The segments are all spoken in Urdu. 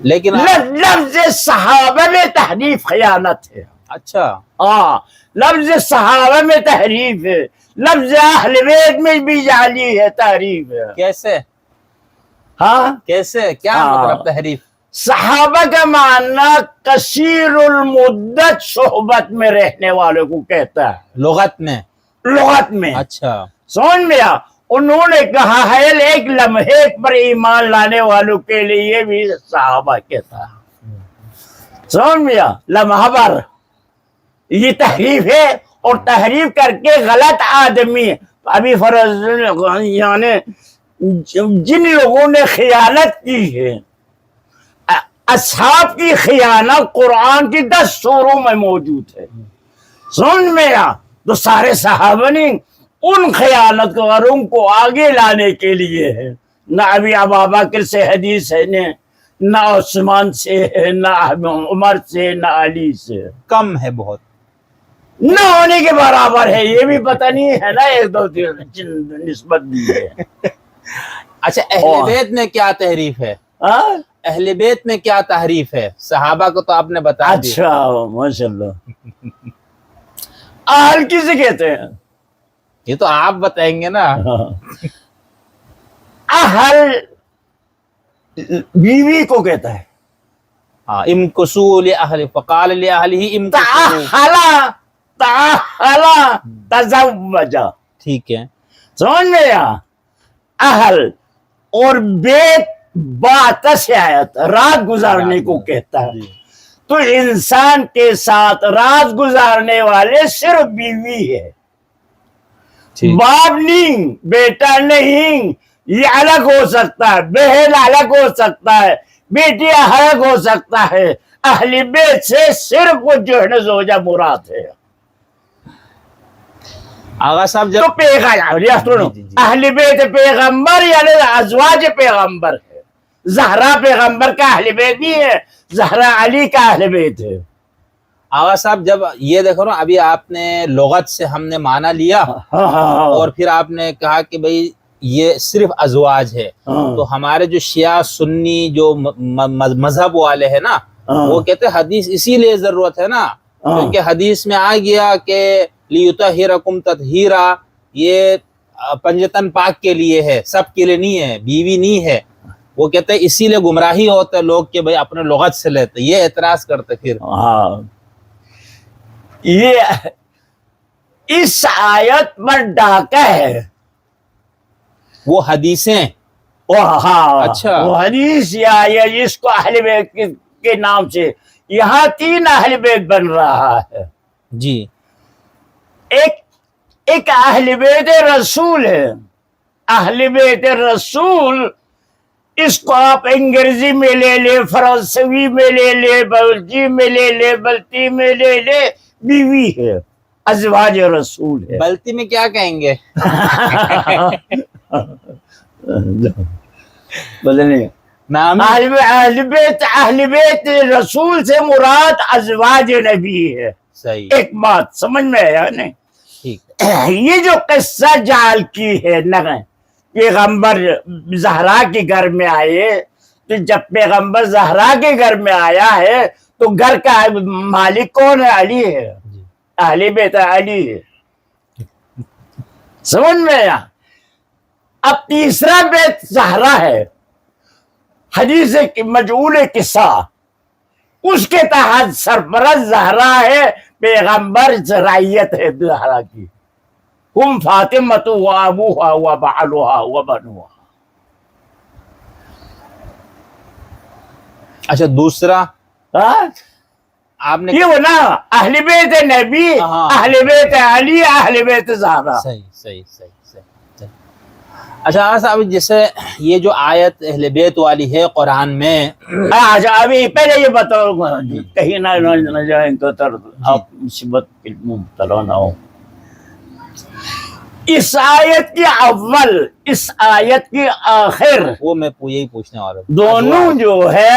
لیکن لفظ صحابہ میں تحریف خیانت ہے. اچھا ہاں لفظ صحابہ میں تحریف ہے، لفظ اہل بیت میں بھی جعلی ہے، تحریف ہے. کیسے ہاں کیسے کیا مطلب تحریف؟ صحابہ کا معنی کثیر المدت صحبت میں رہنے والوں کو کہتا ہے لغت میں؟ لغت میں. اچھا سمجھ میں آ انہوں نے کہا ہے ایک لمحے پر ایمان لانے والوں کے لیے بھی صحابہ کہتا ہے. سمجھ میں آ لمحہ پر یہ تحریف ہے، اور تحریف کر کے غلط آدمی ابھی فرض یعنی جن لوگوں نے خیانت کی ہے، اصحاب کی خیانت قرآن کی 10 سوروں میں موجود ہے. سمجھ میں آ تو سارے صحابہ نے ان خیانت کاروں کو آگے لانے کے لیے ہے. نہ ابھی ابابکر سے حدیث ہے، نہ عثمان سے ہے، نہ عمر سے، نہ علی سے. کم ہے بہت، نہ ہونے کے برابر ہے. یہ بھی پتہ نہیں ہے نا، ایک دو نسبت بھی ہے. اچھا اہل بیت میں کیا تحریف ہے؟ ہاں اہل بیت میں کیا تحریف ہے؟ صحابہ کو تو آپ نے بتا دیا. اچھا ماشاء اللہ. اہل کسے کہتے ہیں؟ یہ تو آپ بتائیں گے نا. اہل بیوی کو کہتا ہے. ہاں امکسو لأہل فقال لأہلہ امکسو. تأہلا تزوجا. ٹھیک ہے. سمجھ میں آ اہل اور بیت بات سے آیت رات گزارنے کو کہتا ہے. تو انسان کے ساتھ رات گزارنے والے صرف بیوی ہے، باپ نہیں، بیٹا نہیں. یہ الگ ہو سکتا ہے، بہن الگ ہو سکتا ہے، بیٹی الگ ہو سکتا ہے. اہل بیت سے صرف وہ جو ہے نا زوجہ مراد ہے. آغا صاحب جب تو پیغمبر اہل بیت پیغمبر یعنی ازواج پیغمبر ہے. زہرا پیغمبر کا اہل بیت نہیں ہے، زہرا علی کا اہل بیت ہے. آغا صاحب جب یہ دیکھو نا، ابھی آپ نے لغت سے ہم نے معنی لیا اور پھر آپ نے کہا کہ بھئی یہ صرف ازواج ہے. تو ہمارے جو شیعہ سنی جو مذہب والے ہیں نا، وہ کہتے ہیں حدیث اسی لیے ضرورت ہے نا، کیونکہ حدیث میں آ گیا کہ لیطہرکم تطہیرا، یہ پنجتن پاک کے لیے ہے، سب کے لیے نہیں ہے، بیوی نہیں ہے. وہ کہتے ہیں اسی لیے گمراہی ہوتے لوگ کہ بھئی اپنے لغت سے لیتے. یہ اعتراض کرتے پھر. یہ اس آیت پر ڈاکہ ہے. وہ حدیثیں اچھا وہ حدیث یا جس کو اہل بیت کے نام سے یہاں 3 اہل بیت بن رہا ہے. جی ایک اہل بیت رسول ہے. اہل بیت رسول اس کو آپ انگریزی میں لے لے، فرانسوی میں لے لے، بلجی میں لے لے، بلتی میں لے لے، بیوی ہے، ازواج رسول ہے. بلتی میں کیا کہیں گے؟ نام اہل بیت رسول سے مراد ازواج نبی ہے. صحیح. ایک بات سمجھ میں آیا نہیں؟ ٹھیک. یہ جو قصہ جعل کی ہے نا، پیغمبر زہرا کے گھر میں آئے، تو جب پیغمبر زہرا کے گھر میں آیا ہے تو گھر کا مالک کون ہے؟ علی ہے. اہل بیت علی ہے. سمجھ میں آیا؟ اب تیسرا بیت زہرا ہے، حدیث مجعول قصہ، اس کے تحت سرپرست زہرا ہے، پیغمبر رعیت ہے زہرا کی. ہم فاطمۃ و ابوہا و بعلہا و بنوہا. اچھا دوسرا آپ نے یہ وہ نا اہل بیت نبی، اہل بیت علی، اہل بیت زہرا. صحیح. اچھا صاحب جیسے یہ جو آیت اہل بیت والی ہے قرآن میں، ابھی پہلے یہ بتاؤ کہیں نہ جائیں تو آپ مصیبت کے مبتلا نہ ہو. اس آیت کی اول، اس آیت کی آخر، وہ میں یہی پوچھنے والا ہوں، دونوں جو ہے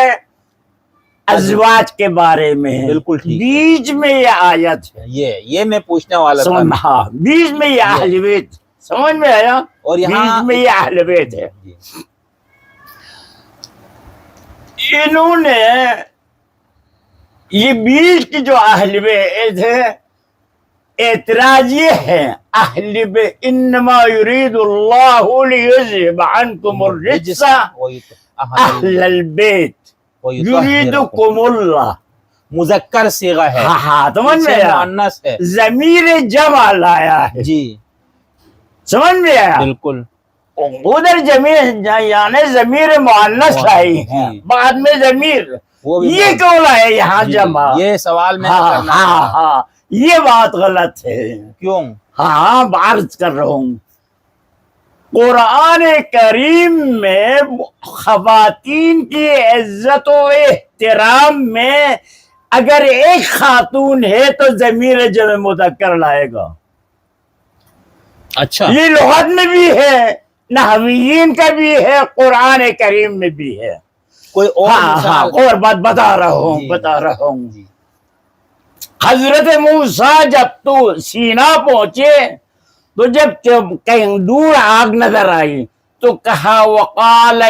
ازواج کے بارے میں ہے. بالکل ٹھیک. بیچ میں یہ آیت ہے، یہ میں پوچھنے والا تھا. بیچ میں یہ اہل بیت. سمجھ میں آیا؟ اور یہاں بیچ میں یہ اہل بیت ہے. انہوں نے یہ بیچ کی جو اہل بیت ہے اعتراض یہ ہے اہل بیت انما یرید اللہ لیذہب عنکم الرجس اہل البیت یریدکم اللہ مذکر صیغہ ہے، ہاں سمجھ میں آیا مؤنث ہے، ضمیر جمع لایا ہے جی سمجھ میں آیا بالکل، ادھر یعنی ضمیر مؤنث لائی ہے بعد میں ضمیر وہ بھی یہ کیوں لائے یہاں جی، جمع یہ سوال میں ہاں کرنا ہاں تھا۔ ہاں یہ بات غلط ہے کیوں؟ ہاں عرض کر رہا ہوں قرآن کریم میں خواتین کی عزت و احترام میں اگر ایک خاتون ہے تو ضمیر جمع مذکر لائے گا اچھا یہ لغت میں بھی ہے نحویین کا بھی ہے قرآن کریم میں بھی ہے کوئی اور ہاں ہاں مثال؟ اور بات بتا رہا ہوں جی حضرت موسیٰ جب تو سینا پہنچے تو جب کہیں دور آگ نظر آئی تو کہا وقال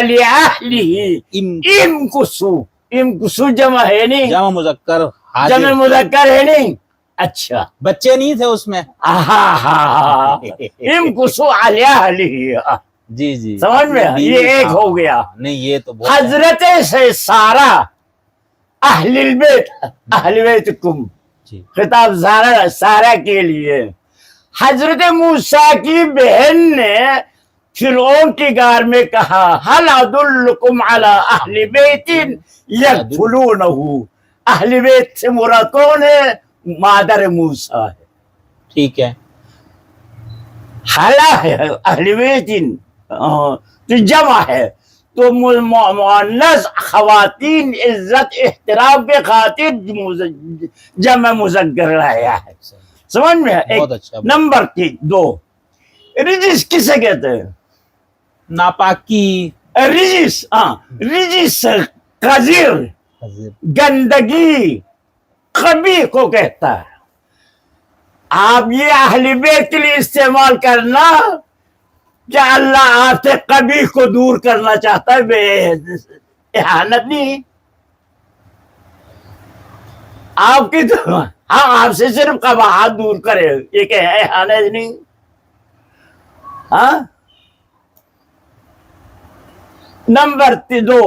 لأہلہ امکسو جمع ہے نہیں جمع مذکر حاضر، جمع مذکر ہے نہیں اچھا بچے نہیں تھے اس میں، امکسو علی اہلہ جی جی سمجھ میں یہ ایک ہو گیا نہیں یہ تو بہت حضرت سے سارا اہل البیت اہل بیتکم جی خطاب سارا کے لیے حضرت موسیٰ کی بہن نے فرعون کی غار میں کہا هل ادلکم علی اہل بیت یکفلونہ اہل بیت سے مراد کون ہے مادر موسیٰ ہے ٹھیک ہے، حلا ہے اہل بیت تو جمع ہے تو مؤنث خواتین عزت احترام کے خاطر جمع مذکر لایا ہے سمجھ میں بہت اچھا، نمبر 2 رجس کسے کہتے ہیں ناپاکی، رجس رجس قذر گندگی خبیث کو کہتا ہے آپ یہ اہل بیت کے لیے استعمال کرنا کیا اللہ آپ سے قبیح کو دور کرنا چاہتا ہے بے احانت نہیں آپ کی تو ہم آپ سے صرف قباحت دور کرے یہ کہ ہے احانت نہیں ہاں نمبر 2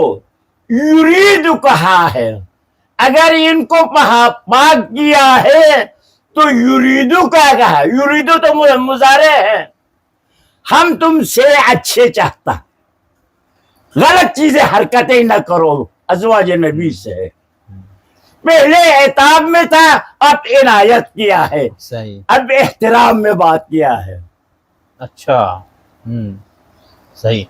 یرید کہا ہے اگر ان کو پاک کیا ہے تو یریدو کیا کہا یریدو تو مضارع ہے ہم تم سے اچھے چاہتا غلط چیزیں حرکتیں نہ کرو ازواج نبی سے پہلے عتاب میں تھا اب عنایت کیا ہے صحیح، اب احترام میں بات کیا ہے اچھا صحیح،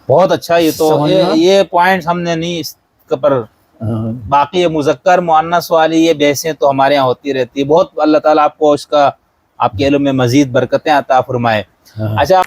بہت اچھا، یہ تو سمجھنا؟ یہ پوائنٹس ہم نے نہیں اس پر، باقی یہ مذکر مؤنث والی یہ بحثیں تو ہمارے یہاں ہوتی رہتی ہے، بہت اللہ تعالیٰ آپ کو اس کا آپ کے علم میں مزید برکتیں عطا فرمائے۔ اچھا